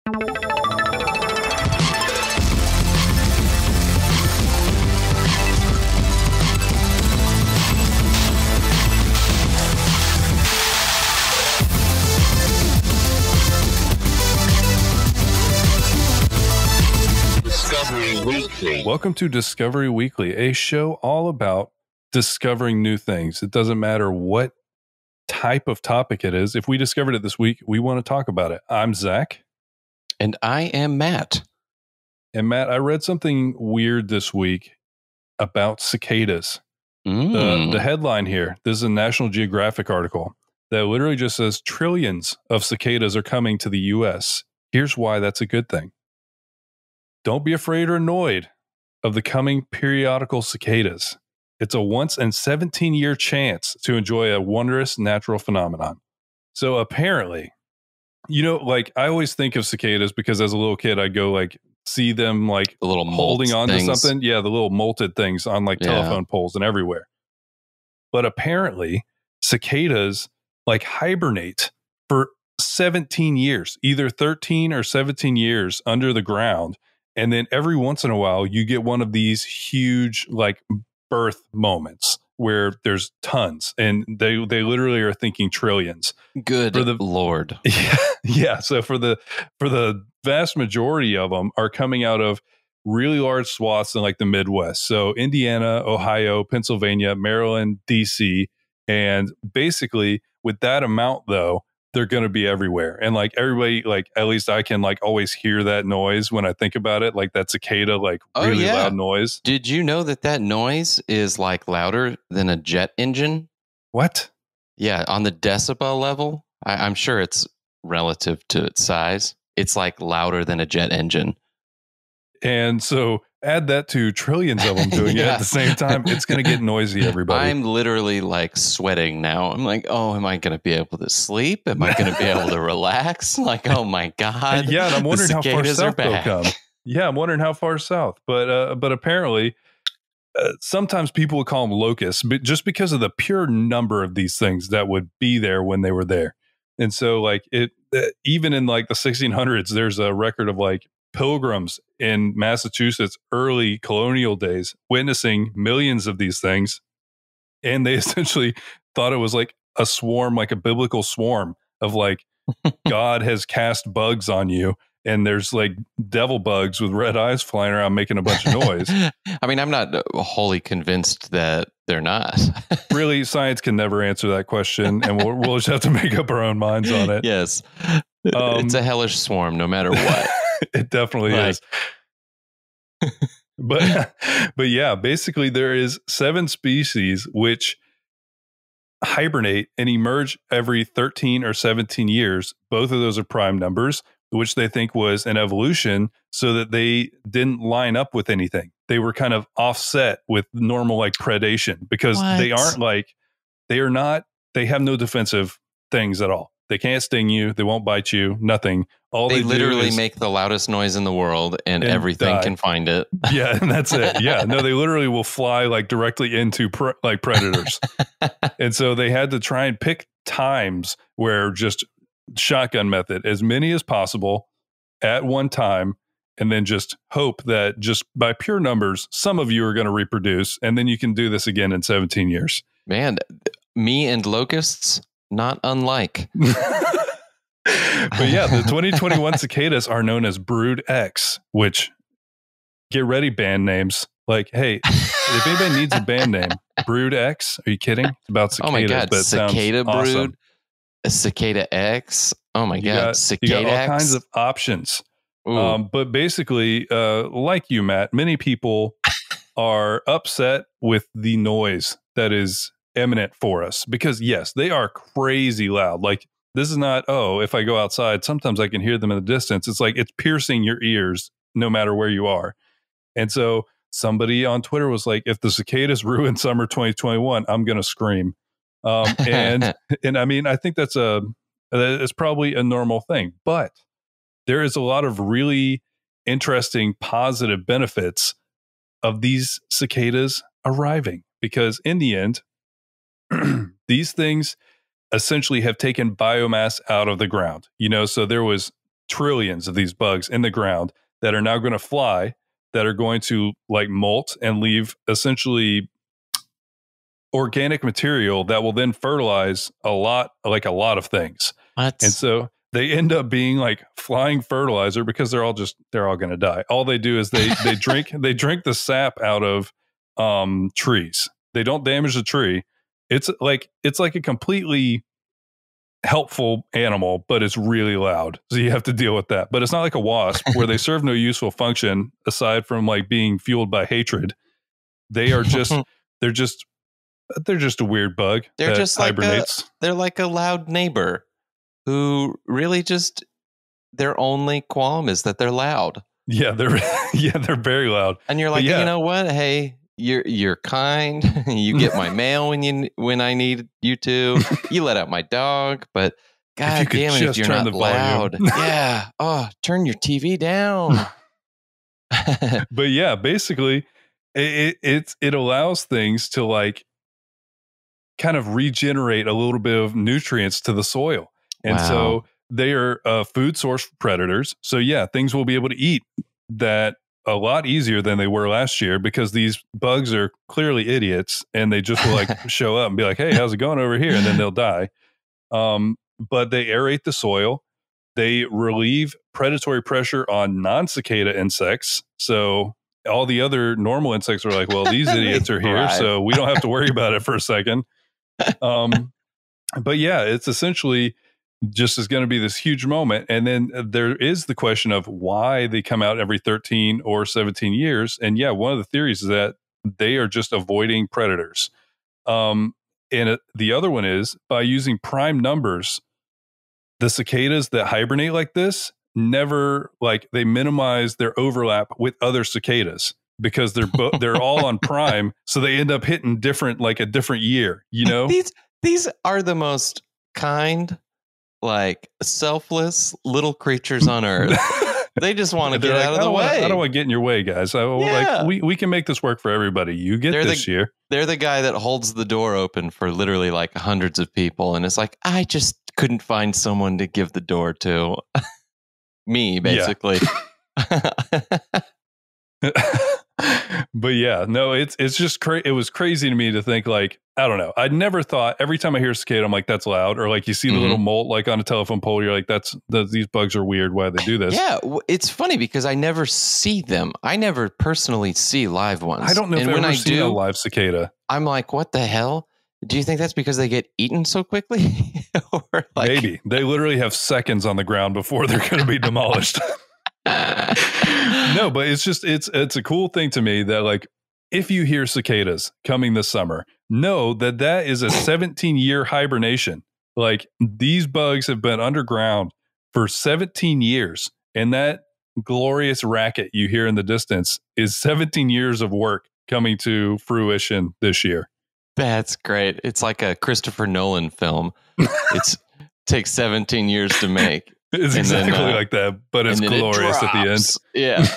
Discovery Weekly. Welcome to Discovery Weekly, a show all about discovering new things. It doesn't matter what type of topic it is. If we discovered it this week, we want to talk about it. I'm Zach. And I am Matt. And Matt, I read something weird this week about cicadas. The headline here, this is a National Geographic article that literally just says trillions of cicadas are coming to the U.S. Here's why that's a good thing. Don't be afraid or annoyed of the coming periodical cicadas. It's a once in 17-year chance to enjoy a wondrous natural phenomenon. So apparently, you know, like I always think of cicadas because as a little kid, I'd go like see them like The little holding on to something. Yeah, the little molted things on like telephone poles and everywhere. But apparently, cicadas like hibernate for 17 years, either 13 or 17 years under the ground. And then every once in a while, you get one of these huge like birth moments where there's tons and they literally are thinking trillions. Good Lord. Yeah. So for the vast majority of them are coming out of really large swaths in like the Midwest. So Indiana, Ohio, Pennsylvania, Maryland, DC. And basically with that amount though, they're going to be everywhere. And like everybody, like at least I can like always hear that noise when I think about it, like that cicada, like really loud noise. Did you know that noise is like louder than a jet engine? What? Yeah, on the decibel level, I'm sure it's relative to its size. It's like louder than a jet engine. And so add that to trillions of them doing it at the same time. It's going to get noisy, everybody. I'm literally like sweating now. I'm like, oh, am I going to be able to sleep? Am I going to be able to relax? Like, oh my God. Yeah, and I'm wondering how far south they'll come. Yeah, I'm wondering how far south. But apparently, sometimes people would call them locusts, but just because of the pure number of these things that would be there when they were there. And so like even in like the 1600s, there's a record of like pilgrims in Massachusetts early colonial days witnessing millions of these things. And they essentially thought it was like a swarm, like a biblical swarm of like God has cast bugs on you. And there's like devil bugs with red eyes flying around making a bunch of noise. I mean, I'm not wholly convinced that they're not. Really, science can never answer that question. And we'll just have to make up our own minds on it. Yes. It's a hellish swarm no matter what. It definitely is. But yeah, basically there is 7 species which hibernate and emerge every 13 or 17 years. Both of those are prime numbers, which they think was an evolution so that they didn't line up with anything. They were kind of offset with normal like predation because they have no defensive things at all. They can't sting you. They won't bite you. Nothing. All they literally make the loudest noise in the world and everything can find it. Yeah, and that's it. Yeah, no, they literally will fly like directly into like predators. And so they had to try and pick times where just shotgun method, as many as possible at one time, and then just hope that just by pure numbers, some of you are going to reproduce, and then you can do this again in 17 years. Man, me and locusts, not unlike. But yeah, the 2021 cicadas are known as Brood X, which, get ready, band names. Like, hey, if anybody needs a band name, Brood X, are you kidding? It's about cicadas. Oh my God, but cicada brood, awesome. a cicada X. Oh my God, cicada you got all X? kinds of options. But basically, like you, Matt, many people are upset with the noise that is eminent for us because, yes, they are crazy loud. Like, this is not, if I go outside, sometimes I can hear them in the distance. It's like it's piercing your ears no matter where you are. And so somebody on Twitter was like, if the cicadas ruin summer 2021, I'm going to scream. And I mean, I think that's probably a normal thing, but there is a lot of really interesting positive benefits of these cicadas arriving because in the end, these things essentially have taken biomass out of the ground, so there was trillions of these bugs in the ground that are now going to fly, that are going to like molt and leave essentially organic material that will then fertilize a lot of things. What? And so they end up being like flying fertilizer because they're all going to die. All they do is they drink the sap out of trees. They don't damage the tree. It's like a completely helpful animal, but it's really loud. So you have to deal with that. But it's not like a wasp where they serve no useful function aside from like being fueled by hatred. They are just they're just a weird bug. They're that just like hibernates. they're like a loud neighbor who really just their only qualm is that they're loud. Yeah, they're very loud. And you're like, you know what? Hey, you're kind. You get my mail when I need you to. You let out my dog, but God damn it, if you're not loud. Yeah. Oh, turn your TV down. But yeah, basically it allows things to like kind of regenerate a little bit of nutrients to the soil. And so they are a food source for predators. So yeah, things will be able to eat that a lot easier than they were last year because these bugs are clearly idiots and they just will like show up and be like, hey, how's it going over here? And then they'll die. But they aerate the soil. They relieve predatory pressure on non-cicada insects. So all the other normal insects are like, well, these idiots are here, so we don't have to worry about it for a second. But yeah, it's essentially just is going to be this huge moment. And then there is the question of why they come out every 13 or 17 years. And yeah, one of the theories is that they are just avoiding predators. The other one is by using prime numbers, the cicadas that hibernate like this never they minimize their overlap with other cicadas because they're all on prime. So they end up hitting a different year, you know? These are the most kind, selfless little creatures on earth. They just want to get out of the way. I don't want to get in your way, guys. We can make this work for everybody. You get this year. They're the guy that holds the door open for literally hundreds of people. And it's like, I just couldn't find someone to give the door to. Me, basically. But yeah, no, it's just it was crazy to me to think I don't know. I'd never thought every time I hear cicada, I'm like, that's loud. Or you see the little molt on a telephone pole. You're like, these bugs are weird. Why do they do this? Yeah. It's funny because I never see them. I never personally see live ones. I don't know if I've ever seen a live cicada. I'm like, what the hell? Do you think that's because they get eaten so quickly? Or maybe they literally have seconds on the ground before they're going to be demolished. No, but it's just it's a cool thing to me that if you hear cicadas coming this summer, know that is a 17-year hibernation. These bugs have been underground for 17 years, and that glorious racket you hear in the distance is 17 years of work coming to fruition this year. That's great. It's like a Christopher Nolan film. It takes 17 years to make. It's exactly like that, but it's glorious at the end. Yeah.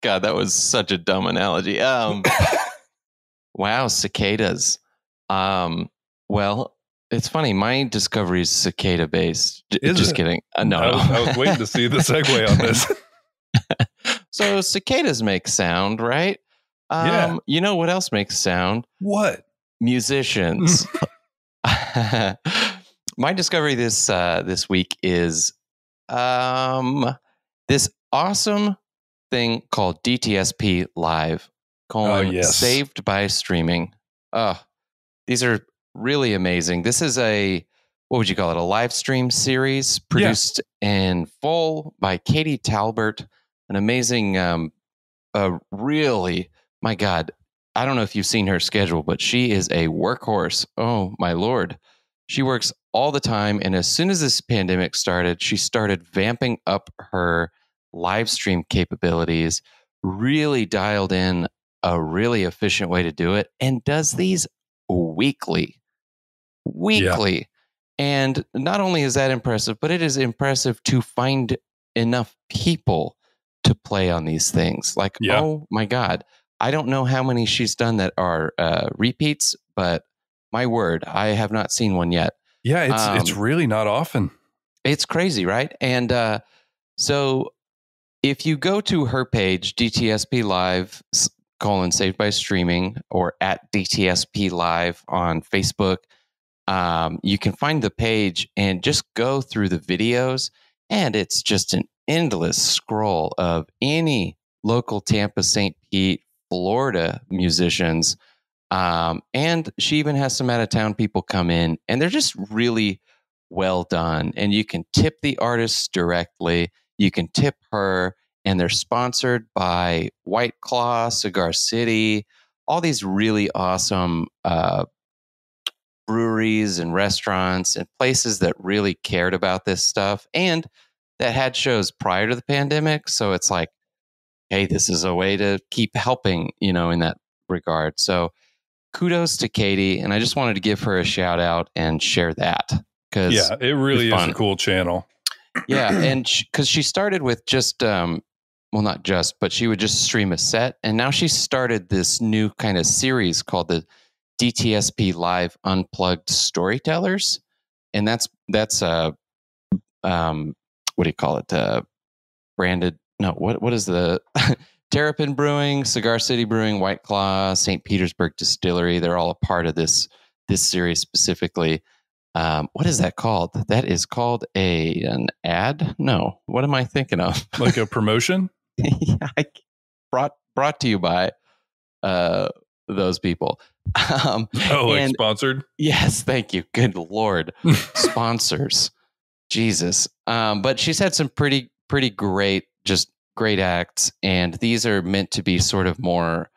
God, that was such a dumb analogy. Wow, cicadas. Well, it's funny. My Discovery is cicada based. Just kidding. No, I was waiting to see the segue on this. So cicadas make sound, right? Yeah. You know what else makes sound? What? Musicians. My discovery this week is this awesome thing called DTSP Live, Saved by Streaming. These are really amazing. This is what would you call it? A live stream series produced in full by Katie Talbert, an amazing, really, my God, I don't know if you've seen her schedule, but she is a workhorse. Oh, my Lord. She works all the time. And as soon as this pandemic started, she started vamping up her live stream capabilities, really dialed in a really efficient way to do it, and does these weekly. Yeah. And not only is that impressive, but it is impressive to find enough people to play on these things. Oh my God. I don't know how many she's done that are repeats, but my word, I have not seen one yet. Yeah, it's really not often. It's crazy, right? And so if you go to her page, DTSP Live, Saved by Streaming, or at DTSP Live on Facebook, you can find the page and just go through the videos. And it's just an endless scroll of any local Tampa, St. Pete, Florida musicians. And she even has some out of town people come in, and they're just really well done. And you can tip the artists directly. You can tip her, and they're sponsored by White Claw, Cigar City, all these really awesome breweries and restaurants and places that really cared about this stuff and that had shows prior to the pandemic. So it's like, hey, this is a way to keep helping, in that regard. So kudos to Katie. And I just wanted to give her a shout out and share that. Yeah, it really is a cool channel. Yeah. And because she started with just, well, not just, but she would just stream a set. And now she started this new kind of series called the DTSP Live Unplugged Storytellers. And that's what do you call it? Branded. No, what is the Terrapin Brewing, Cigar City Brewing, White Claw, St. Petersburg Distillery. They're all a part of this series specifically. What is that called? That is called an ad? No. What am I thinking of? Like a promotion? Yeah, brought to you by those people. Sponsored? Yes, thank you. Good Lord. Sponsors. Jesus. But she's had some pretty great, just great acts. And these are meant to be sort of more,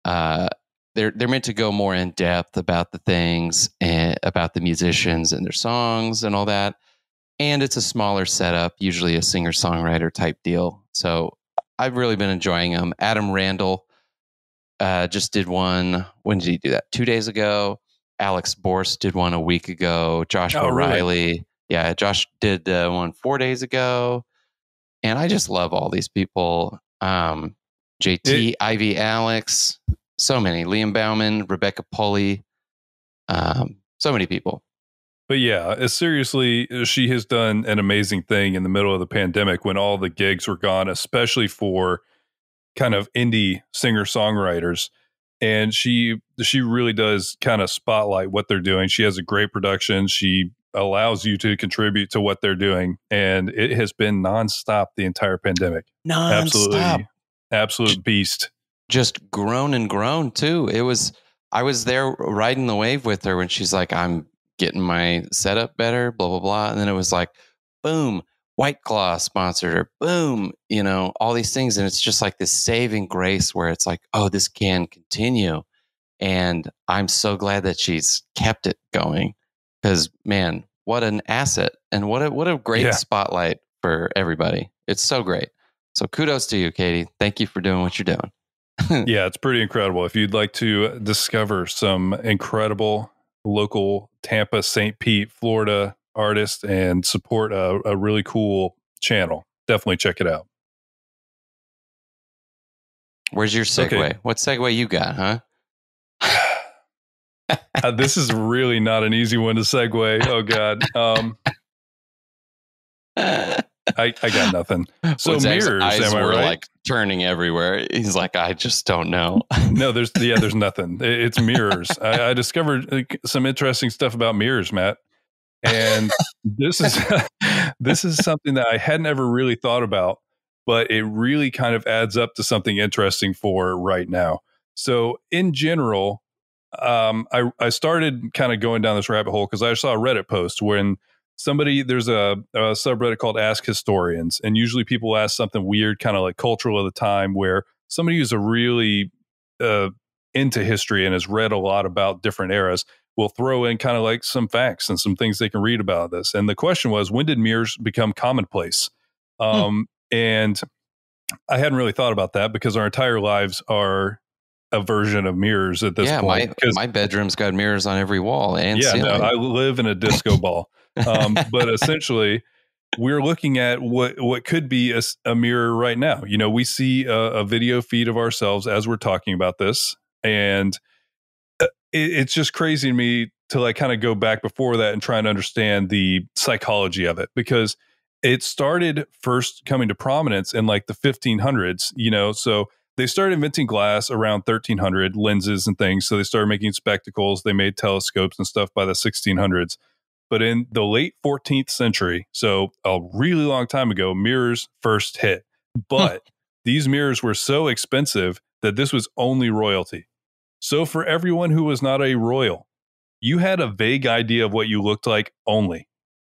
they're meant to go more in depth about the things and about the musicians and their songs and all that. And it's a smaller setup, usually a singer-songwriter type deal. So I've really been enjoying them. Adam Randall just did one. When did he do that? 2 days ago. Alex Borst did one a week ago. Josh O'Reilly. Really? Yeah, Josh did one 4 days ago. And I just love all these people. JT, Ivy Alex, so many. Liam Bauman, Rebecca Pulley, so many people. But yeah, seriously, she has done an amazing thing in the middle of the pandemic when all the gigs were gone, especially for kind of indie singer-songwriters. And she really does kind of spotlight what they're doing. She has a great production. She allows you to contribute to what they're doing. And it has been nonstop the entire pandemic. Nonstop. Absolute beast. Just grown and grown too. I was there riding the wave with her when she's like, I'm getting my setup better, blah, blah, blah. And then it was like, boom, White Claw sponsored her, boom, all these things. And it's just like this saving grace where it's like, oh, this can continue. And I'm so glad that she's kept it going because, man, what an asset and what a great spotlight for everybody. It's so great. So kudos to you, Katie. Thank you for doing what you're doing. Yeah, it's pretty incredible. If you'd like to discover some incredible local Tampa, St. Pete, Florida artists and support a really cool channel, definitely check it out. Where's your segue? Okay. What segue you got, huh? This is really not an easy one to segue. Oh, God. I got nothing. So mirrors, eyes am I were right? Like turning everywhere. He's like, I just don't know. No, there's nothing. It's mirrors. I discovered some interesting stuff about mirrors, Matt. And this is something that I hadn't ever really thought about, but it really kind of adds up to something interesting for right now. So in general, I started kind of going down this rabbit hole because I saw a Reddit post when there's a subreddit called Ask Historians, and usually people ask something weird, kind of like cultural at the time, where somebody who's a really into history and has read a lot about different eras will throw in kind of like some facts and some things they can read about this. And the question was, when did mirrors become commonplace? And I hadn't really thought about that because our entire lives are a version of mirrors at this point. My bedroom's got mirrors on every wall and ceiling. No, I live in a disco ball. But essentially, we're looking at what could be a mirror right now. We see a video feed of ourselves as we're talking about this, and it's just crazy to me to like kind of go back before that and try and understand the psychology of it, because it started first coming to prominence in like the 1500s, you know, so they started inventing glass around 1300, lenses and things. So they started making spectacles. They made telescopes and stuff by the 1600s. But in the late 14th century, so a really long time ago, mirrors first hit. But these mirrors were so expensive that this was only royalty. So for everyone who was not a royal, you had a vague idea of what you looked like only.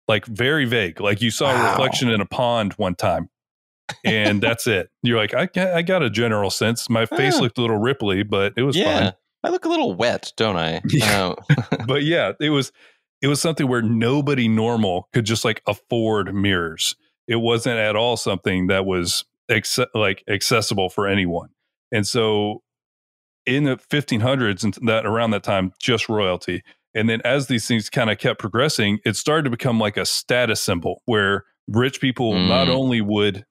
Like very vague. Like you saw a reflection in a pond one time. And that's it. You're like, I got a general sense. My face looked a little ripply, but it was fine. I look a little wet, don't I? Yeah. But yeah, it was something where nobody normal could just like afford mirrors. It wasn't at all something that was accessible for anyone. And so in the 1500s and that around that time, just royalty. And then as these things kind of kept progressing, it started to become like a status symbol where rich people not only would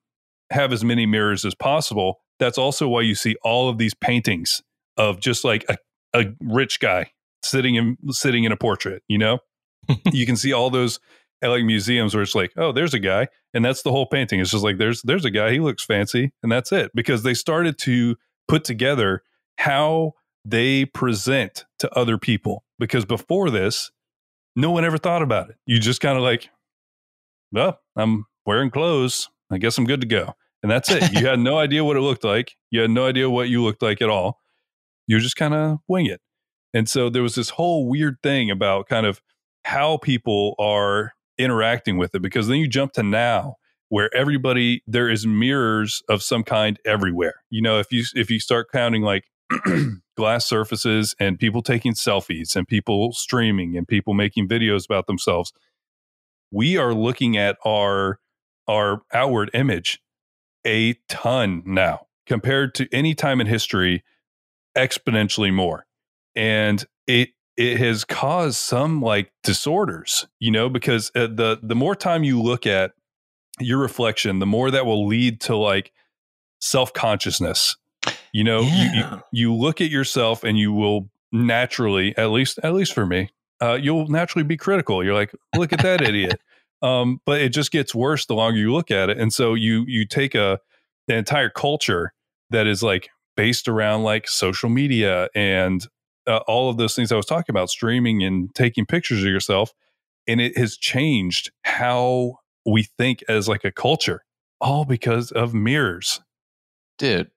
have as many mirrors as possible. That's also why you see all of these paintings of just like a rich guy sitting in a portrait, you know. You can see all those at like museums where it's like, oh, there's a guy, and that's the whole painting. It's just like there's a guy, he looks fancy, and that's it. Because they started to put together how they present to other people. Because before this, no one ever thought about it. You just kind of like, well, I'm wearing clothes, I guess I'm good to go. And that's it. You had no idea what it looked like. You had no idea what you looked like at all. You just kind of wing it. And so there was this whole weird thing about kind of how people are interacting with it, because then you jump to now where there is mirrors of some kind everywhere. You know, if you start counting like glass surfaces and people taking selfies and people streaming and people making videos about themselves, we are looking at our outward image a ton now compared to any time in history, exponentially more. And it has caused some like disorders, you know, because the more time you look at your reflection, the more that will lead to like self-consciousness. You know, you look at yourself and you will naturally, at least for me, you'll naturally be critical. You're like, look at that idiot. But it just gets worse the longer you look at it. And so you take the entire culture that is like based around like social media and all of those things I was talking about, streaming and taking pictures of yourself. And it has changed how we think as like a culture, all because of mirrors. Dude,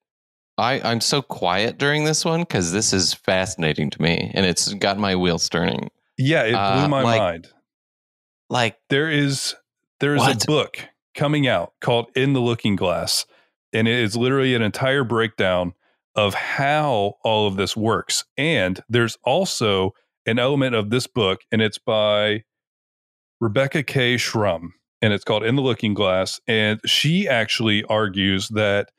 I'm so quiet during this one because this is fascinating to me and it's got my wheels turning. Yeah, it blew my mind. Like there is a book coming out called In the Looking Glass, and it is literally an entire breakdown of how all of this works. And there's also an element of this book, and it's by Rebecca K. Shrum, and it's called In the Looking Glass. And she actually argues that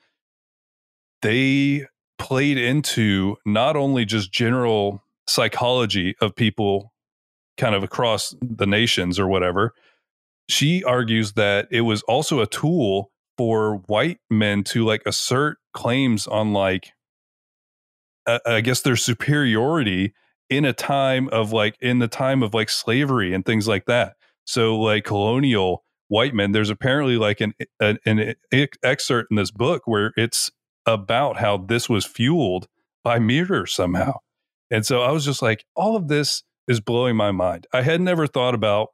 they played into not only just general psychology of people kind of across the nations or whatever. She argues that it was also a tool for white men to like assert claims on like, I guess their superiority in the time of like slavery and things like that. So like colonial white men, there's apparently like an excerpt in this book where it's about how this was fueled by mirrors somehow. And so I was just like, all of this is blowing my mind. I had never thought about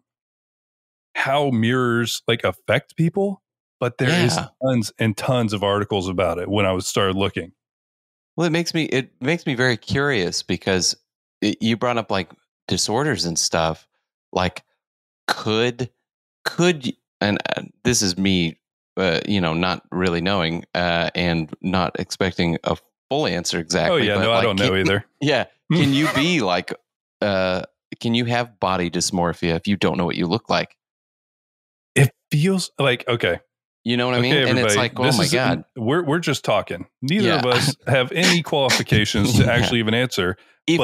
how mirrors like affect people, but there is tons and tons of articles about it when I started looking. Well, it makes me very curious because you brought up like disorders and stuff. Like, could and this is me, not really knowing and not expecting a full answer exactly. Oh yeah, no, I don't know either. Yeah, can you be like, can you have body dysmorphia if you don't know what you look like? It feels like okay. You know what I mean? Everybody, and it's like, oh my God. We're just talking. Neither of us have any qualifications to actually even answer. If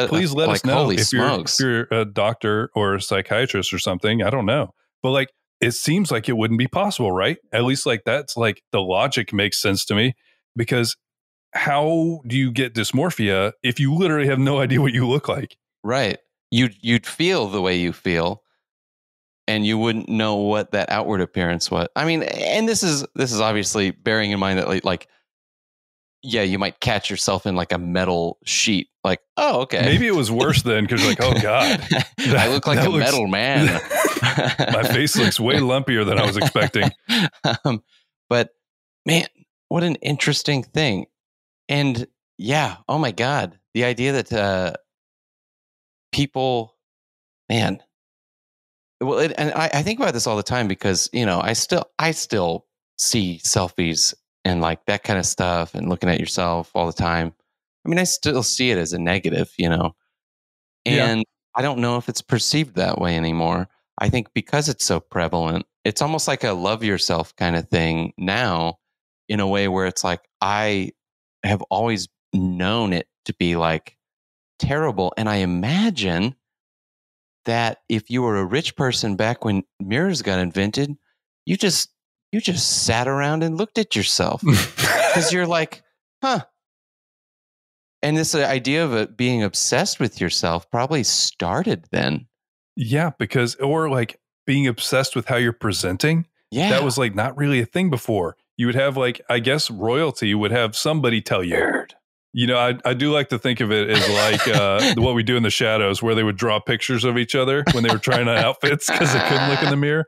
please let us know if you're a doctor or a psychiatrist or something. I don't know. But like, it seems like it wouldn't be possible, right? At least like that's like the logic makes sense to me, because how do you get dysmorphia if you literally have no idea what you look like? Right. You'd feel the way you feel, and you wouldn't know what that outward appearance was. I mean, and this is obviously bearing in mind that like yeah, you might catch yourself in like a metal sheet. Like, oh, okay. Maybe it was worse then because you're like, oh God. I look like a metal man. My face looks way lumpier than I was expecting. But man, what an interesting thing. And yeah, oh my God. The idea that people, man. Well, and I think about this all the time because, you know, I still see selfies and like that kind of stuff and looking at yourself all the time. I mean, I still see it as a negative, you know, and I don't know if it's perceived that way anymore. I think because it's so prevalent, it's almost like a love yourself kind of thing now, in a way where it's like, I have always known it to be like terrible. And I imagine that if you were a rich person back when mirrors got invented, you just sat around and looked at yourself because you're like, huh. And this idea of it being obsessed with yourself probably started then. Yeah, because, or like being obsessed with how you're presenting. Yeah. That was like not really a thing before. You would have like, I guess royalty would have somebody tell you. Weird. You know, I do like to think of it as like what we do in the shadows, where they would draw pictures of each other when they were trying on outfits because they couldn't look in the mirror.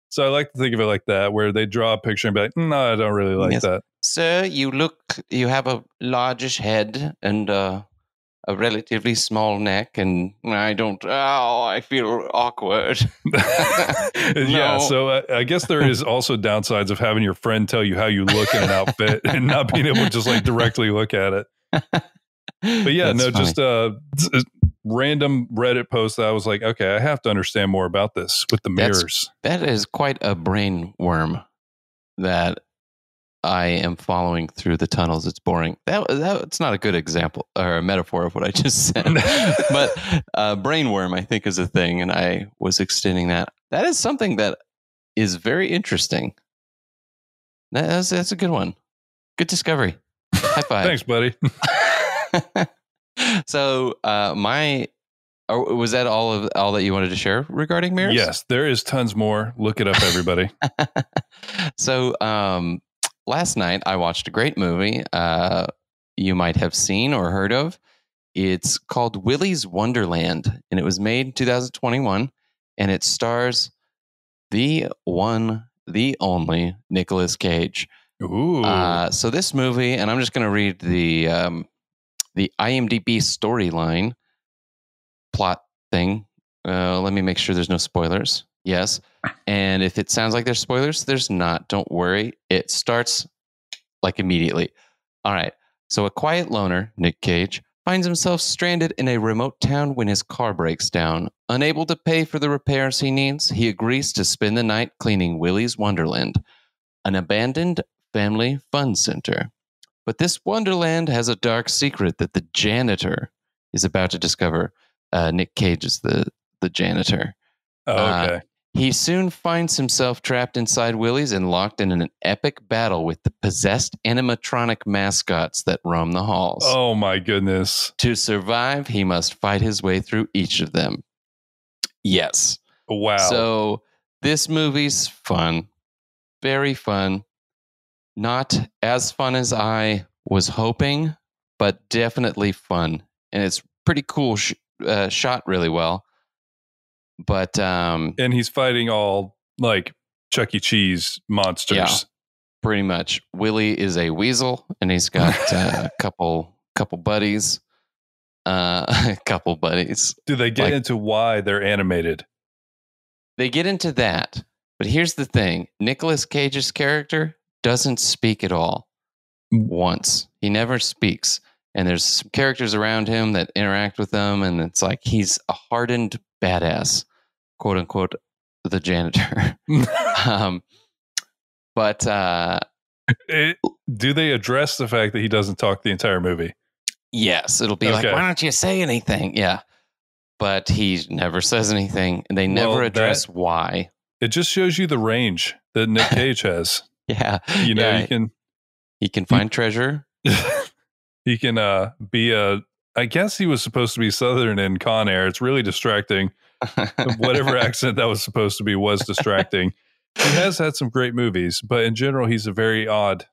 So I like to think of it like that, where they draw a picture and be like, no, I don't really like that. Sir, you have a largish head and a relatively small neck, and I feel awkward. Yeah, so I guess there is also downsides of having your friend tell you how you look in an outfit and not being able to just like directly look at it. But yeah, That's funny. Just random Reddit post that I was like, okay, I have to understand more about this with the mirrors. That is quite a brain worm that I am following through the tunnels. It's boring. That's not a good example or a metaphor of what I just said. But brain worm, I think, is a thing, and I was extending that. That is something that is very interesting. That's a good one. Good discovery. High five. Thanks, buddy. So was that all that you wanted to share regarding mirrors? Yes, there is tons more. Look it up, everybody. So last night I watched a great movie you might have seen or heard of. It's called Willy's Wonderland, and it was made in 2021, and it stars the one, the only Nicolas Cage. Ooh. So this movie, and I'm just going to read the IMDb storyline plot thing. Let me make sure there's no spoilers. Yes. And if it sounds like there's spoilers, there's not. Don't worry. It starts like immediately. All right. So a quiet loner, Nick Cage, finds himself stranded in a remote town when his car breaks down. Unable to pay for the repairs he needs, he agrees to spend the night cleaning Willy's Wonderland, an abandoned family fun center. But this Wonderland has a dark secret that the janitor is about to discover. Nick Cage is the janitor. Oh, okay. He soon finds himself trapped inside Willy's and locked in an epic battle with the possessed animatronic mascots that roam the halls. Oh, my goodness. To survive, he must fight his way through each of them. Yes. Wow. So this movie's fun. Very fun. Not as fun as I was hoping, but definitely fun. And it's pretty cool, shot really well. But and he's fighting all like Chuck E. Cheese monsters. Yeah, pretty much. Willy is a weasel, and he's got a couple buddies. A couple buddies. Do they get into why they're animated? They get into that. But here's the thing. Nicolas Cage's character doesn't speak at all. Once. He never speaks. And there's some characters around him that interact with them, and it's like he's a hardened badass, quote unquote, the janitor. Do they address the fact that he doesn't talk the entire movie? Yes, it'll be like, why don't you say anything? Yeah. But he never says anything, and they never address why. It just shows you the range that Nick Cage has. Yeah. You know, he can find treasure. He can be a I guess he was supposed to be Southern in Con Air. It's really distracting. Whatever accent that was supposed to be was distracting. He has had some great movies, but in general, he's a very odd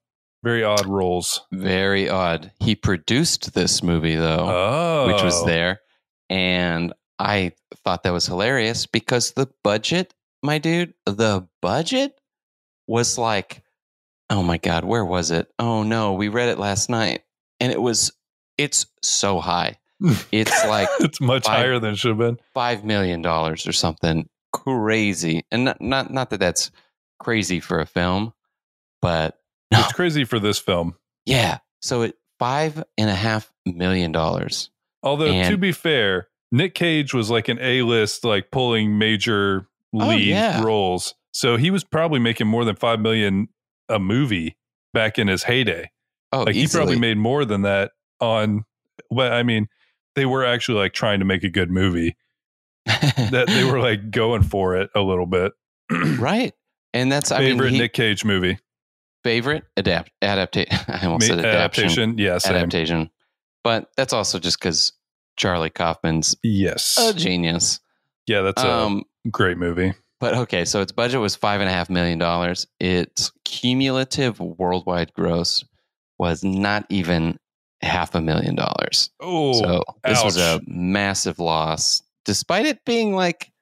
roles. Very odd. He produced this movie, though, which was there. And I thought that was hilarious because the budget, my dude, the budget was like, oh my God, where was it? Oh no, we read it last night. And it's so high. It's like it's much higher than it should have been. $5 million or something crazy. And not that that's crazy for a film, but no. It's crazy for this film. Yeah. So $5.5 million. Although to be fair, Nick Cage was like an A-list, like pulling major lead roles. So he was probably making more than $5 million a movie back in his heyday. Oh, like easily. He probably made more than that on. Well, I mean, they were actually like trying to make a good movie. That they were like going for it a little bit, right? And that's favorite Nick Cage movie. Favorite adaptation. I almost said adaptation. Yeah, same. Adaptation. But that's also just because Charlie Kaufman's a genius. Yeah, that's a great movie. But okay, so its budget was $5.5 million. Its cumulative worldwide gross was not even $500,000. Oh, so this was a massive loss, despite it being like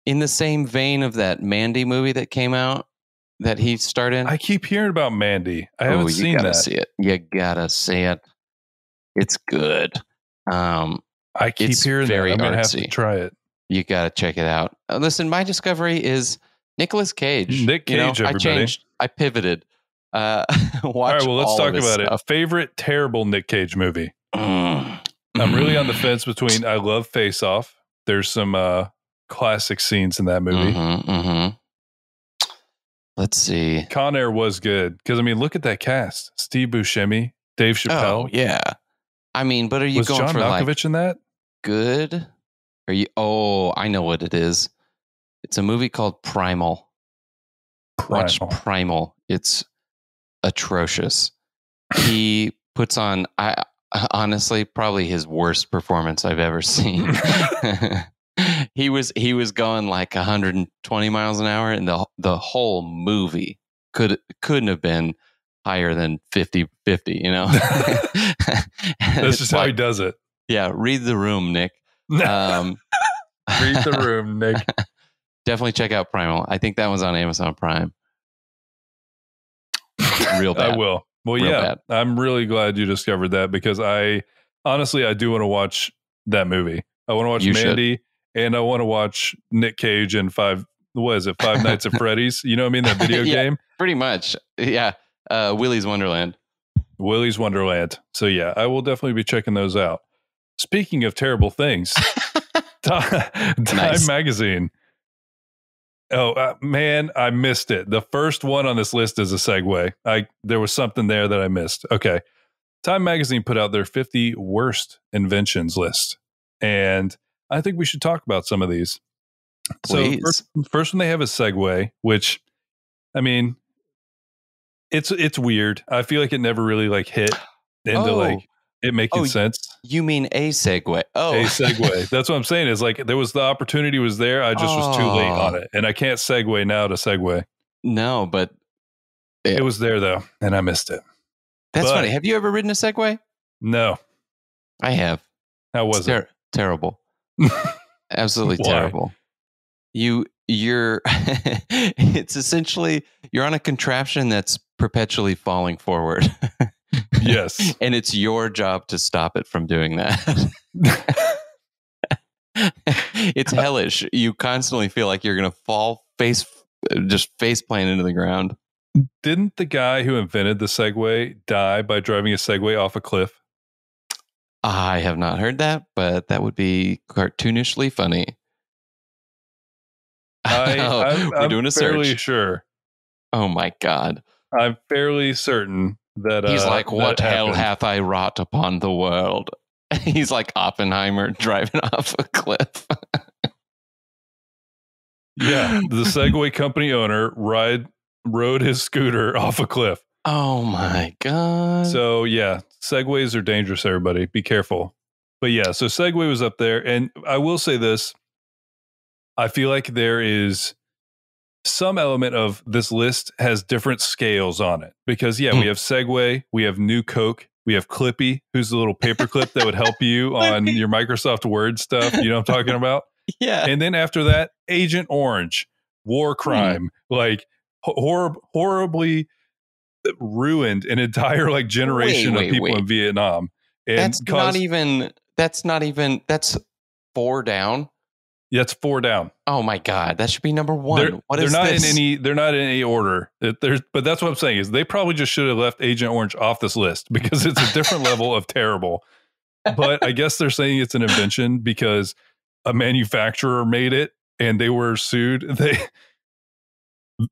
in the same vein of that Mandy movie that came out that he starred in. I keep hearing about Mandy. I haven't seen that. You gotta see it. You gotta see it. It's good. I keep hearing that. I'm gonna have to try it. You gotta check it out. Listen, my discovery is Nicolas Cage. Nick Cage, everybody. I changed. I pivoted. All right, well, let's talk about it. Favorite terrible Nick Cage movie. I'm really on the fence between. I love Face Off. There's some classic scenes in that movie. Let's see. Con Air was good because I mean, look at that cast: Steve Buscemi, Dave Chappelle. Oh yeah. I mean, but are you going John for Malkovich like in that? Good? Are you? Oh, I know what it is. It's a movie called Primal. Watch Primal. It's atrocious. He puts on, honestly, probably his worst performance I've ever seen. He was going like 120 miles an hour, and the whole movie couldn't have been higher than 50, you know? That's just how he does it. Yeah. Read the room, Nick. Read the room, Nick. Definitely check out Primal. I think that one's on Amazon Prime. Real bad. I will. Well, Real yeah, bad. I'm really glad you discovered that because I do want to watch that movie. I want to watch Mandy and I want to watch Nick Cage and Five Nights at Freddy's? You know what I mean? That video game? Pretty much. Yeah. Willy's Wonderland. Willy's Wonderland. So yeah, I will definitely be checking those out. Speaking of terrible things, Time Magazine. Oh, man, I missed it. The first one on this list is a segue. There was something there that I missed. Okay. Time Magazine put out their 50 worst inventions list. And I think we should talk about some of these. Please. So first one they have is Segway, which, I mean, it's weird. I feel like it never really like hit into like it making sense. You mean a segue? Oh, a segue. That's what I'm saying. Is like there was the opportunity was there. I just was too late on it, and I can't segue now to segue. No, but it was there though, and I missed it. That's funny. Have you ever ridden a Segway? No, I have. How was it? Terrible. Absolutely terrible. You're it's essentially you're on a contraption that's perpetually falling forward. Yes. And it's your job to stop it from doing that. It's hellish. You constantly feel like you're going to fall face plant into the ground. Didn't the guy who invented the Segway die by driving a Segway off a cliff? I have not heard that, but that would be cartoonishly funny. We're doing a fairly search. Sure. Oh my God. I'm fairly certain that he's like, what hell happened. hath I wrought upon the world? He's like Oppenheimer driving off a cliff. Yeah, the Segway company owner rode his scooter off a cliff. Oh my God. So yeah, Segways are dangerous, everybody. Be careful. But yeah, so Segway was up there. And I will say this. I feel like there is some element of this list has different scales on it. Because, yeah, we have Segway, we have New Coke, we have Clippy, who's the little paperclip that would help you on your Microsoft Word stuff. You know what I'm talking about? Yeah. And then after that, Agent Orange, War Crime, like horribly ruined an entire like generation of people in Vietnam. And that's four down. Yeah, it's four down. Oh my God, that should be number one. They're not in any order. But that's what I'm saying is they probably just should have left Agent Orange off this list because it's a different level of terrible. But I guess they're saying it's an invention because a manufacturer made it and they were sued.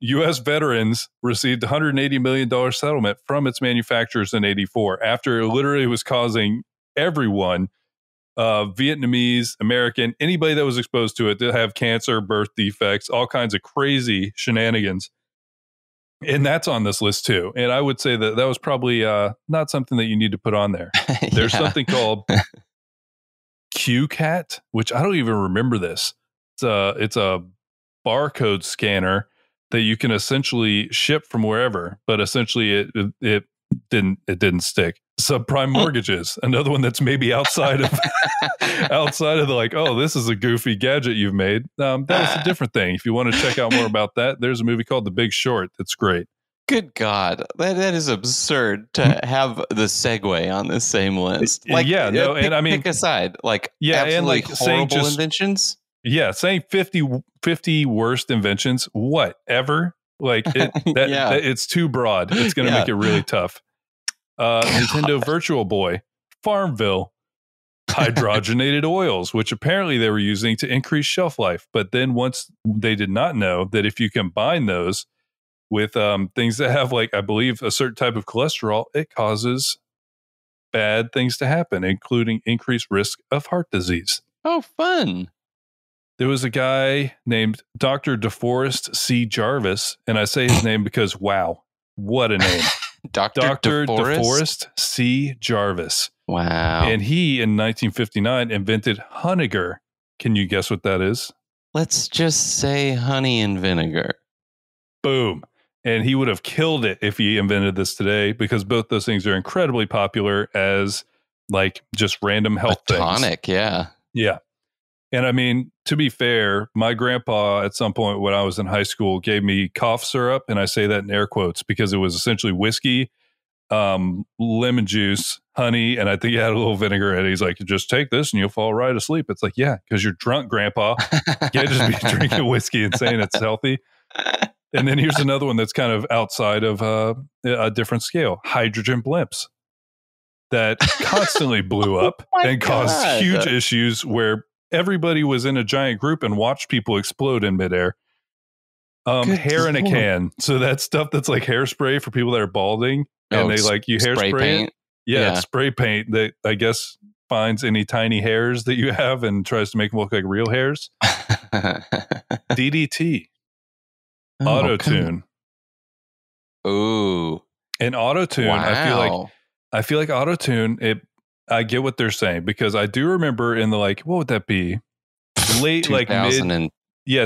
U.S. veterans received $180 million settlement from its manufacturers in '84 after it literally was causing everyone, Vietnamese, American, anybody that was exposed to it to have cancer, birth defects, all kinds of crazy shenanigans. And that's on this list too. And I would say that was probably not something that you need to put on there. There's something called QCAT, which I don't even remember this. It's a barcode scanner that you can essentially ship from wherever, but essentially it didn't stick. Subprime mortgages, another one that's maybe outside of the like, oh, this is a goofy gadget you've made. That was a different thing. If you want to check out more about that, there's a movie called The Big Short that's great. Good God, that is absurd to have the Segway on the same list. Like, and I mean, pick aside, like, and like horrible inventions. Yeah, saying 50 worst inventions, whatever. Like it's too broad. It's going to make it really tough. Nintendo Virtual Boy, Farmville, hydrogenated oils, which apparently they were using to increase shelf life. But then once they did not know that if you combine those with things that have, like, I believe, a certain type of cholesterol, it causes bad things to happen, including increased risk of heart disease. Oh, fun. There was a guy named Dr. DeForest C. Jarvis, and I say his name because, wow, what a name. Dr. DeForest C. Jarvis. Wow. And he, in 1959, invented Honegar. Can you guess what that is? Let's just say honey and vinegar. Boom. And he would have killed it if he invented this today because both those things are incredibly popular as, like, just random health things. Tonic, yeah. Yeah. And I mean, to be fair, my grandpa at some point when I was in high school gave me cough syrup, and I say that in air quotes because it was essentially whiskey, lemon juice, honey, and I think it had a little vinegar in it. He's like, just take this and you'll fall right asleep. It's like, yeah, because you're drunk, Grandpa. You can't just be drinking whiskey and saying it's healthy. And then here's another one that's kind of outside of a different scale. Hydrogen blimps that constantly blew up and caused huge issues where everybody was in a giant group and watched people explode in midair. Hair in a can. So that's stuff that's like hairspray for people that are balding. And they like you hairspray it. Yeah, spray paint that I guess finds any tiny hairs that you have and tries to make them look like real hairs. DDT. Auto-tune. Ooh. And auto-tune, wow. I feel like auto-tune, I get what they're saying because I do remember in the, like, what would that be? Late, like mid,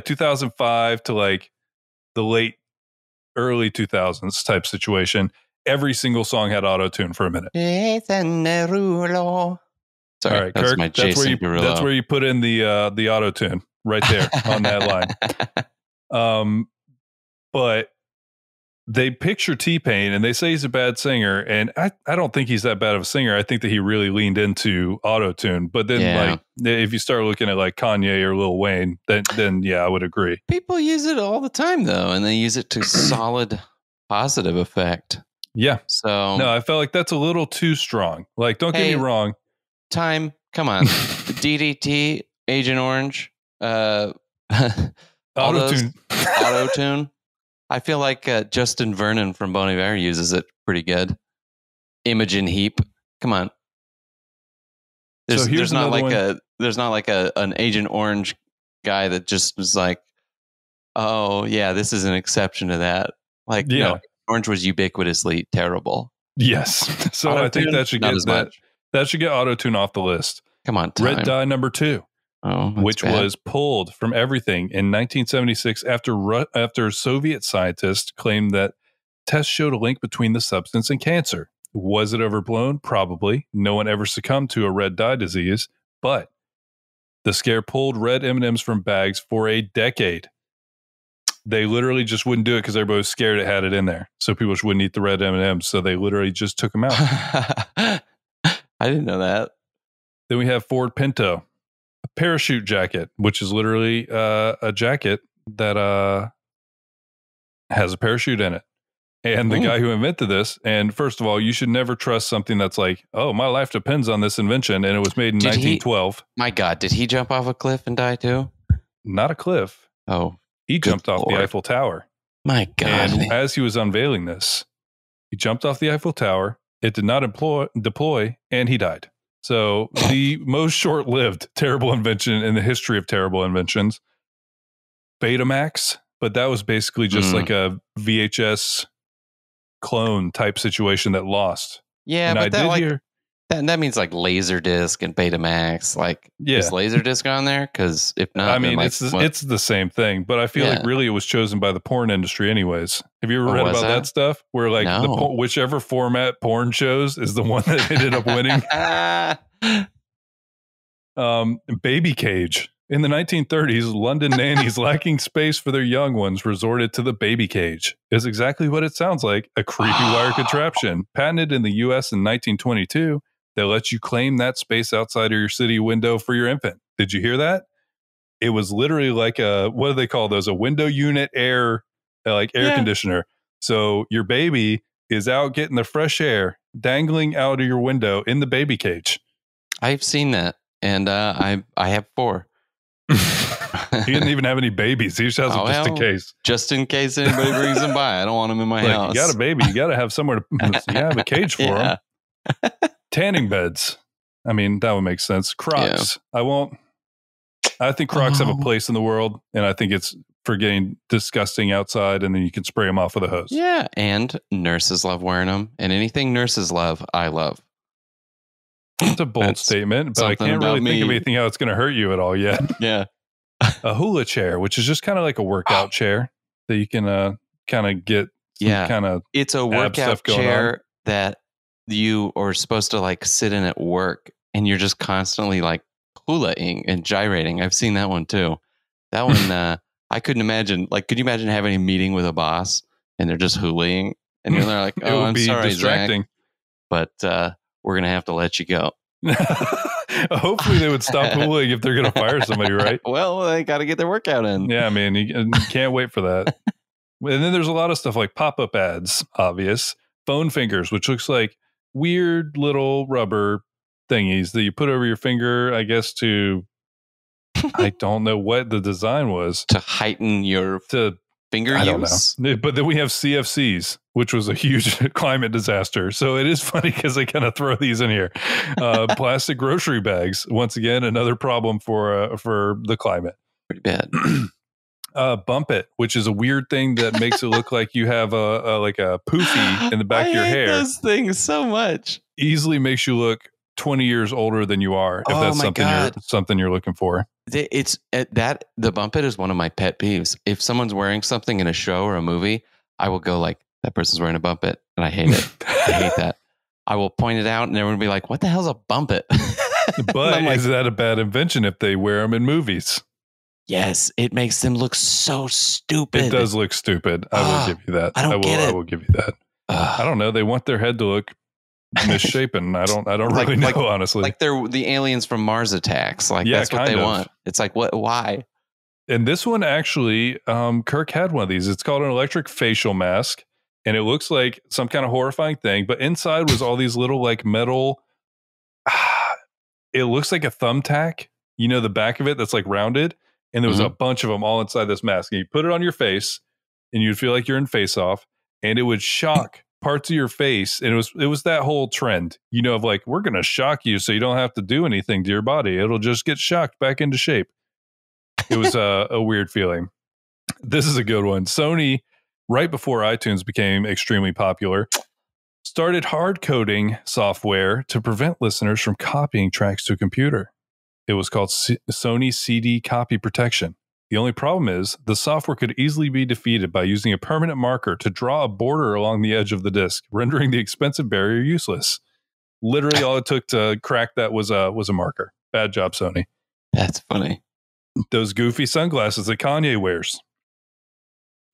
2005 to like the early 2000s type situation. Every single song had auto-tune for a minute. Sorry, all right, Kirk, that's where you put in the auto-tune right there on that line. But they picture T-Pain and they say he's a bad singer. And I don't think he's that bad of a singer. I think that he really leaned into auto-tune. But then like if you start looking at like Kanye or Lil Wayne, then yeah, I would agree. People use it all the time though. And they use it to solid positive effect. Yeah. So no, I felt like that's a little too strong. Like, don't get me wrong. Come on. DDT, Agent Orange, auto-tune. I feel like Justin Vernon from Bon Iver uses it pretty good. Imogen Heap. Come on. There's not like an Agent Orange guy that just was like, oh yeah, this is an exception to that. Like, no, Orange was ubiquitously terrible. Yes. So auto-tune, I think that should get auto-tune off the list. Come on, time. Red dye number 2. Oh, which bad. was pulled from everything in 1976 after Soviet scientists claimed that tests showed a link between the substance and cancer. Was it overblown? Probably. No one ever succumbed to a red dye disease, but the scare pulled red M&Ms from bags for a decade. They literally just wouldn't do it because everybody was scared it had it in there. So people just wouldn't eat the red M&Ms. So they literally just took them out. I didn't know that. Then we have Ford Pinto, a parachute jacket, which is literally a jacket that has a parachute in it. And the guy who invented this, and first of all, you should never trust something that's like, oh, my life depends on this invention. And it was made in 1912. My God, did he jump off a cliff and die too? Not a cliff. Oh, he jumped off the Eiffel Tower. My God. And as he was unveiling this, he jumped off the Eiffel Tower. It did not deploy, and he died. So the most short-lived terrible invention in the history of terrible inventions. Betamax, but that was basically just like a VHS clone type situation that lost. Yeah, and but that means like Laserdisc and Betamax. Like, is Laserdisc on there? Because if not, I mean, it's the same thing. But I feel like really it was chosen by the porn industry, anyways. Have you ever read about that stuff? Where like whichever format porn shows is the one that ended up winning. Baby cage. In the 1930s, London nannies lacking space for their young ones resorted to the baby cage. It's exactly what it sounds like, a creepy wire contraption. Patented in the U.S. in 1922, that lets you claim that space outside of your city window for your infant. Did you hear that? It was literally like what do they call those? A window unit air conditioner. So your baby is out getting the fresh air, dangling out of your window in the baby cage. I've seen that, and I have 4. He didn't even have any babies. He just has them just in case. Just in case anybody brings them by. I don't want them in my house. You got a baby. You got to have somewhere to have a cage for them. Tanning beds. I mean, that would make sense. Crocs. Yeah. I think Crocs have a place in the world, and I think it's for getting disgusting outside, and then you can spray them off with a hose. Yeah, and nurses love wearing them, and anything nurses love, I love. It's a bold statement, but I can't really think of anything how it's going to hurt you at all yet. Yeah. A hula chair, which is just kind of like a workout chair that you can kind of get kind of it's a workout chair that you are supposed to like sit in at work, and you're just constantly like hulaing and gyrating. I've seen that one too. That one I couldn't imagine. Like, could you imagine having a meeting with a boss and they're just hulaing and you're like, oh, I'm sorry, distracting. Zach, but we're gonna have to let you go. Hopefully they would stop hulaing if they're going to fire somebody, right? Well, they got to get their workout in. Yeah, man, you can't wait for that. And then there's a lot of stuff like pop-up ads, obvious. Phone fingers, which looks like weird little rubber thingies that you put over your finger, I guess to, I don't know what the design was. To heighten your finger use? I don't know. But then we have CFCs, which was a huge climate disaster. So it is funny because they kind of throw these in here. Plastic grocery bags, once again, another problem for the climate. Pretty bad. Bump it, which is a weird thing that makes it look like you have a poofy in the back of your hair. Those things so much. Easily makes you look 20 years older than you are, if that's something you're looking for. The bump it is one of my pet peeves. If someone's wearing something in a show or a movie, I will go like, that person's wearing a bump it, and I hate it. I hate that. I will point it out, and everyone will be like, what the hell's a bump it? But is that a bad invention if they wear them in movies? Yes, it makes them look so stupid. It does look stupid. I will give you that. I will give you that. I don't know. They want their head to look misshapen. I don't really know, honestly. Like they're the aliens from Mars Attacks. Like that's what they want. It's like, what? Why? And this one actually, Kirk had one of these. It's called an electric facial mask, and it looks like some kind of horrifying thing. But inside was all these little like metal. It looks like a thumbtack. You know, the back of it that's like rounded, and there was a bunch of them all inside this mask. And you put it on your face, and you'd feel like you're in Face Off, and it would shock parts of your face. And it was that whole trend, you know, of like, we're going to shock you so you don't have to do anything to your body. It'll just get shocked back into shape. It was a weird feeling. This is a good one. Sony, right before iTunes became extremely popular, started hard coding software to prevent listeners from copying tracks to a computer. It was called Sony CD Copy Protection. The only problem is the software could easily be defeated by using a permanent marker to draw a border along the edge of the disc, rendering the expensive barrier useless. Literally, all it took to crack that was a marker. Bad job, Sony. That's funny. Those goofy sunglasses that Kanye wears.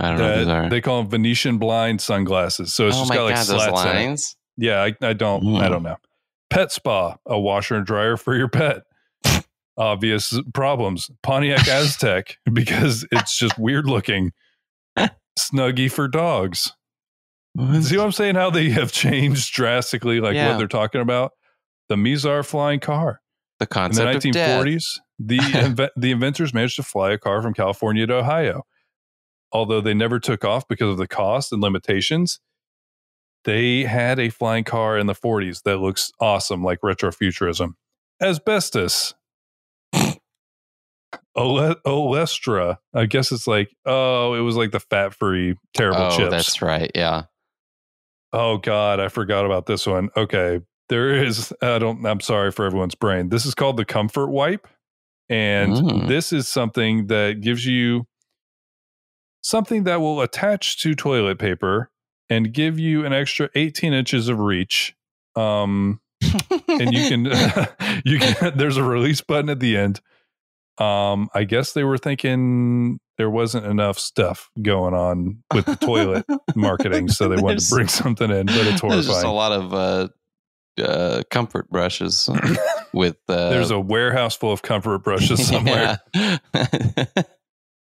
I don't know what those are. They call them Venetian blind sunglasses. So it's just got like slats those lines. in it. Yeah, I don't know. Pet spa, a washer and dryer for your pet. Obvious problems. Pontiac Aztec, because it's just weird looking. Snuggie for dogs. See what I'm saying? How they have changed drastically, like what they're talking about. The Mizar flying car. The concept in the 1940s, the inventors managed to fly a car from California to Ohio. Although they never took off because of the cost and limitations, they had a flying car in the 40s that looks awesome, like retrofuturism. Asbestos. Olestra. I guess it's like, it was like the fat-free terrible chips. That's right, yeah. Oh, God, I forgot about this one. Okay, I'm sorry for everyone's brain. This is called the Comfort Wipe, and this is something that gives you something that will attach to toilet paper and give you an extra 18 inches of reach. And you can, there's a release button at the end. I guess they were thinking there wasn't enough stuff going on with the toilet marketing, so they wanted to bring something in, but it's horrifying. There's just a lot of comfort brushes with... there's a warehouse full of comfort brushes somewhere.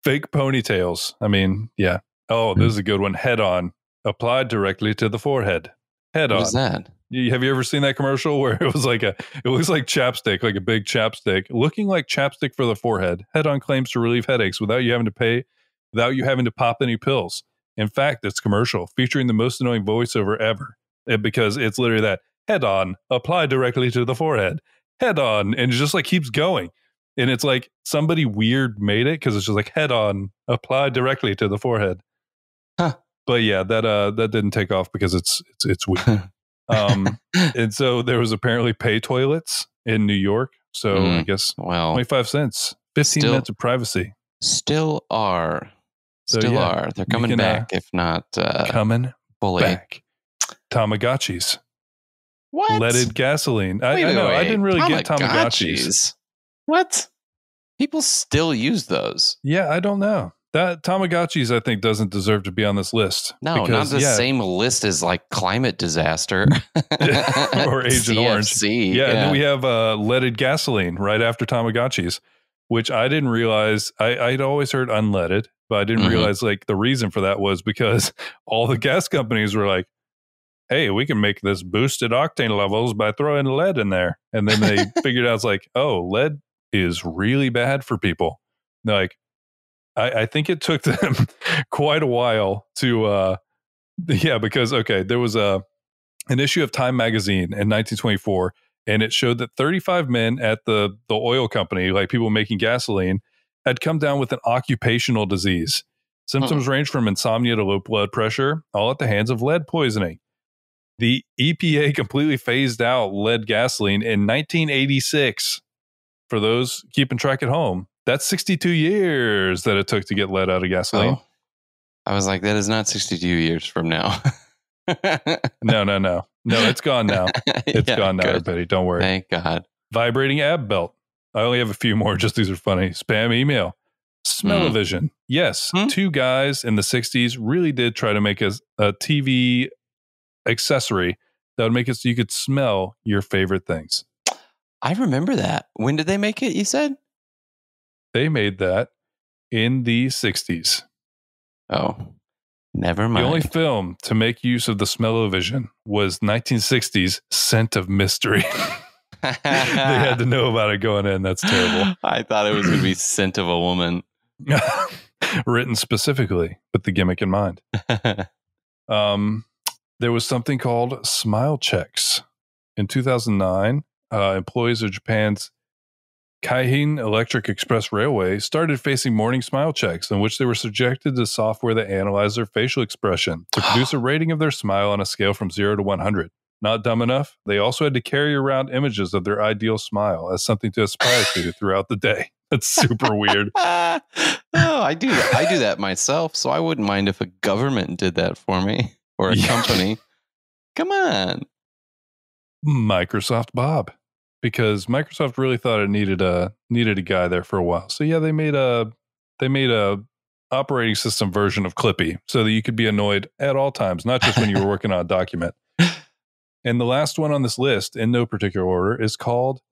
Fake ponytails. I mean, yeah. Oh, this is a good one. Head on. Applied directly to the forehead. Head on. What is that? Have you ever seen that commercial where it was like it looks like chapstick, like a big chapstick, looking like chapstick for the forehead. Head on claims to relieve headaches without you having to pop any pills. In fact, it's commercial featuring the most annoying voiceover ever because it's literally that head on, apply directly to the forehead, head on, and it just like keeps going. And it's like somebody weird made it because it's just like head on, apply directly to the forehead. Huh. But yeah, that didn't take off because it's weird. And so there was apparently pay toilets in New York. So I guess 25 cents, 15 minutes of privacy. Still are. They're coming back, if not coming fully. Back. Tamagotchis. What? Leaded gasoline. I know. I didn't really get Tamagotchis. What? People still use those. Yeah, I don't know. That Tamagotchis, I think, doesn't deserve to be on this list. No, not the same list as like climate disaster or Agent Orange. Yeah, and then we have leaded gasoline right after Tamagotchis, which I didn't realize. I'd always heard unleaded, but I didn't realize like the reason for that was because all the gas companies were like, hey, we can make this boosted octane levels by throwing lead in there. And then they figured out it's like, oh, lead is really bad for people. They're like, I think it took them quite a while to, because, there was an issue of Time magazine in 1924, and it showed that 35 men at the oil company, like people making gasoline, had come down with an occupational disease. Symptoms range from insomnia to low blood pressure, all at the hands of lead poisoning. The EPA completely phased out lead gasoline in 1986. For those keeping track at home, that's 62 years that it took to get lead out of gasoline. Oh. I was like, that is not 62 years from now. No, it's gone now. It's gone now, everybody. Don't worry. Thank God. Vibrating ab belt. I only have a few more. Just these are funny. Spam email. Smell-o-vision. Yes, two guys in the 60s really did try to make a TV accessory that would make it so you could smell your favorite things. I remember that. When did they make it, you said? They made that in the 60s. Oh, never mind. The only film to make use of the smell-o-vision was 1960's Scent of Mystery. They had to know about it going in. That's terrible. I thought it was going to be Scent of a Woman. Written specifically with the gimmick in mind. There was something called smile checks. In 2009, employees of Japan's Keihin Electric Express Railway started facing morning smile checks in which they were subjected to software that analyzed their facial expression to produce a rating of their smile on a scale from 0 to 100. Not dumb enough, they also had to carry around images of their ideal smile as something to aspire to throughout the day. That's super weird. Oh, I do that myself, so I wouldn't mind if a government did that for me or a company. Come on. Microsoft Bob. Because Microsoft really thought it needed a guy there for a while. So yeah, they made a operating system version of Clippy so that you could be annoyed at all times, not just when you were working on a document. And the last one on this list, in no particular order, is called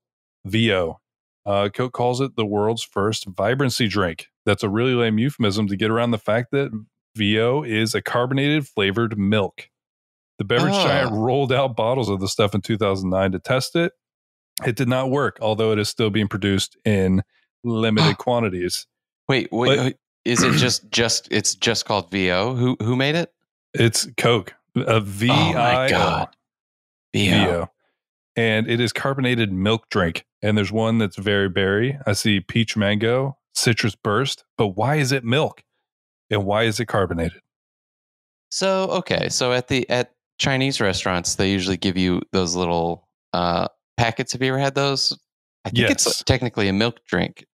VO. Coke calls it the world's first vibrancy drink. That's a really lame euphemism to get around the fact that VO is a carbonated flavored milk. The beverage giant rolled out bottles of the stuff in 2009 to test it. It did not work, although it is still being produced in limited quantities. Wait, is it it's just called VO? Who made it? It's Coke. VIO. Oh my God. VO. And it is carbonated milk drink. And there's one that's very berry. I see peach mango, citrus burst. But why is it milk? And why is it carbonated? So at Chinese restaurants, they usually give you those little packets. Have you ever had those? I think it's technically a milk drink.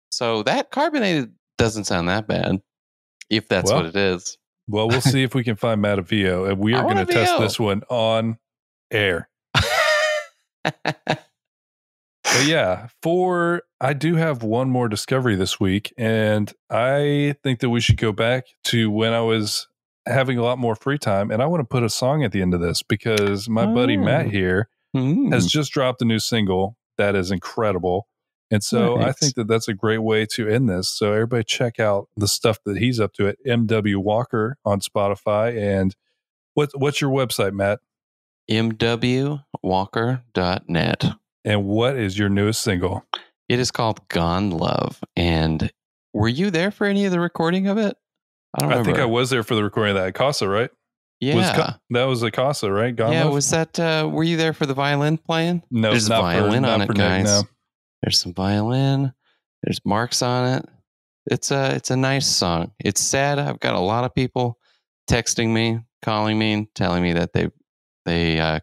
So that carbonated doesn't sound that bad, if that's what it is. Well, we'll see if we can find Matt a VO, and we are going to test this one on air. But yeah, I do have one more discovery this week, and I think that we should go back to when I was having a lot more free time, and I want to put a song at the end of this because my buddy Matt here has just dropped a new single that is incredible. And so I think that that's a great way to end this. So everybody check out the stuff that he's up to at MW Walker on Spotify. And what's your website, Matt? mwwalker.net. And what is your newest single? It is called Gone Love. And were you there for any of the recording of it? I don't remember. I think I was there for the recording of that. Casa, right? Yeah. That was a Casa, right? Gone Love? Was that, were you there for the violin playing? No, there's a violin on it, guys. No. There's some violin. There's marks on it. It's a nice song. It's sad. I've got a lot of people texting me, calling me, and telling me that they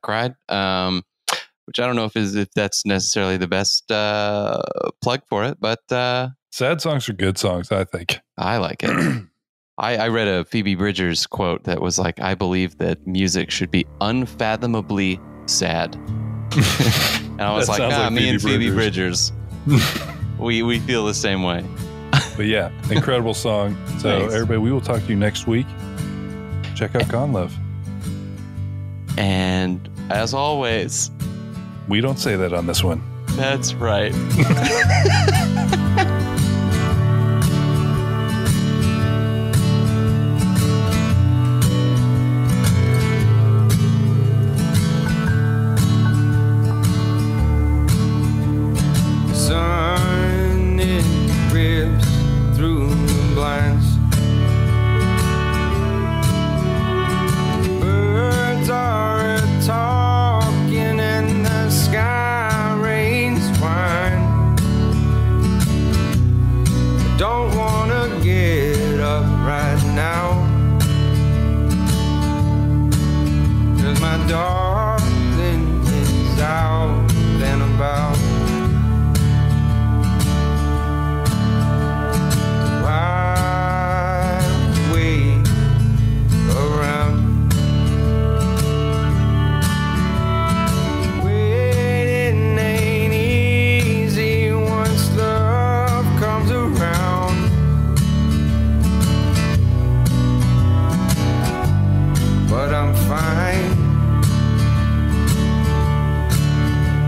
cried. Which I don't know if that's necessarily the best plug for it, but sad songs are good songs, I think. I like it. I read a Phoebe Bridgers quote that was like, "I believe that music should be unfathomably sad." And I was like, me and Phoebe Bridgers, we feel the same way. But yeah, incredible song. So nice. Everybody, we will talk to you next week. Check out Gone Love. And as always, we don't say that on this one. That's right.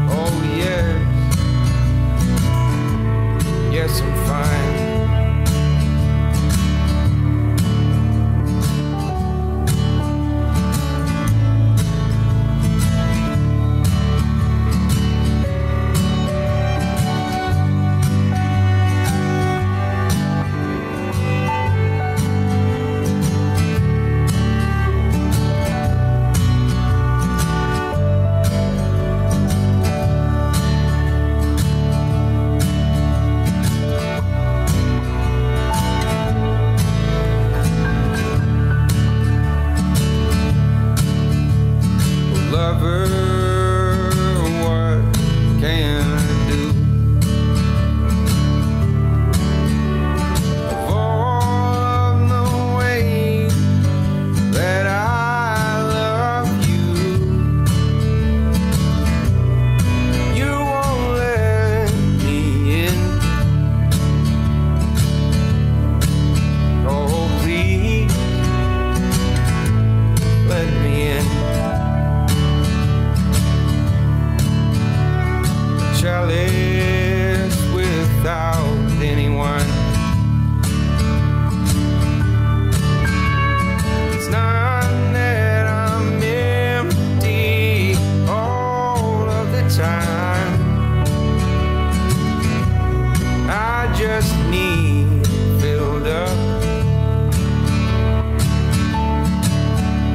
Oh yeah. lover, what can I do? Of all of the ways that I love you, you won't let me in. Oh, please let me in. Chalice without anyone. It's not that I'm empty all of the time. I just need filled up.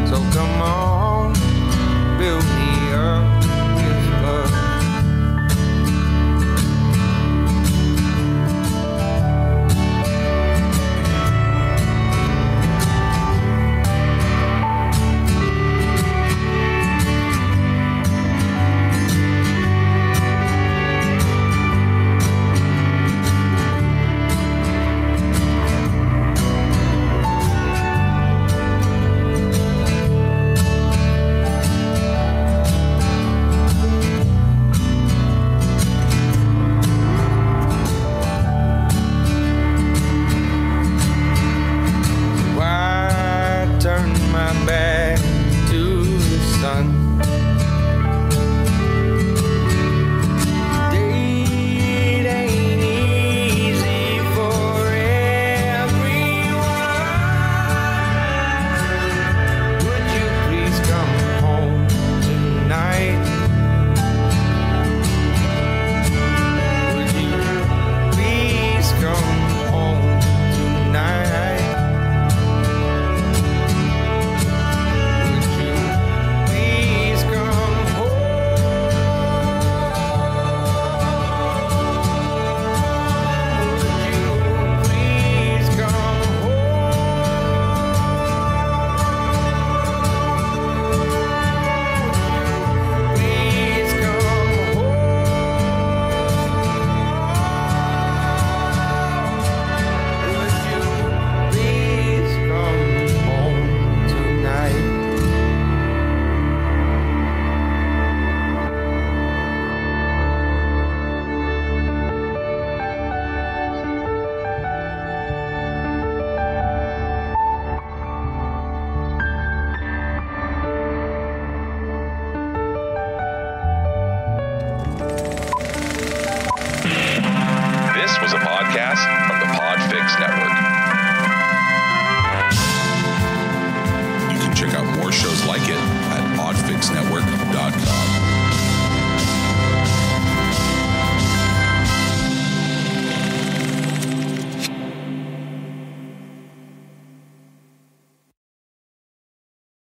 So come on, build me up with love. Why turn my back to the sun? It ain't easy for everyone. Would you please come home tonight? Would you please come home tonight? Would you please come home? Would you please come home? Please come home. Would you please come home tonight? This was a podcast from the Podfix Network. You can check out more shows like it at podfixnetwork.com.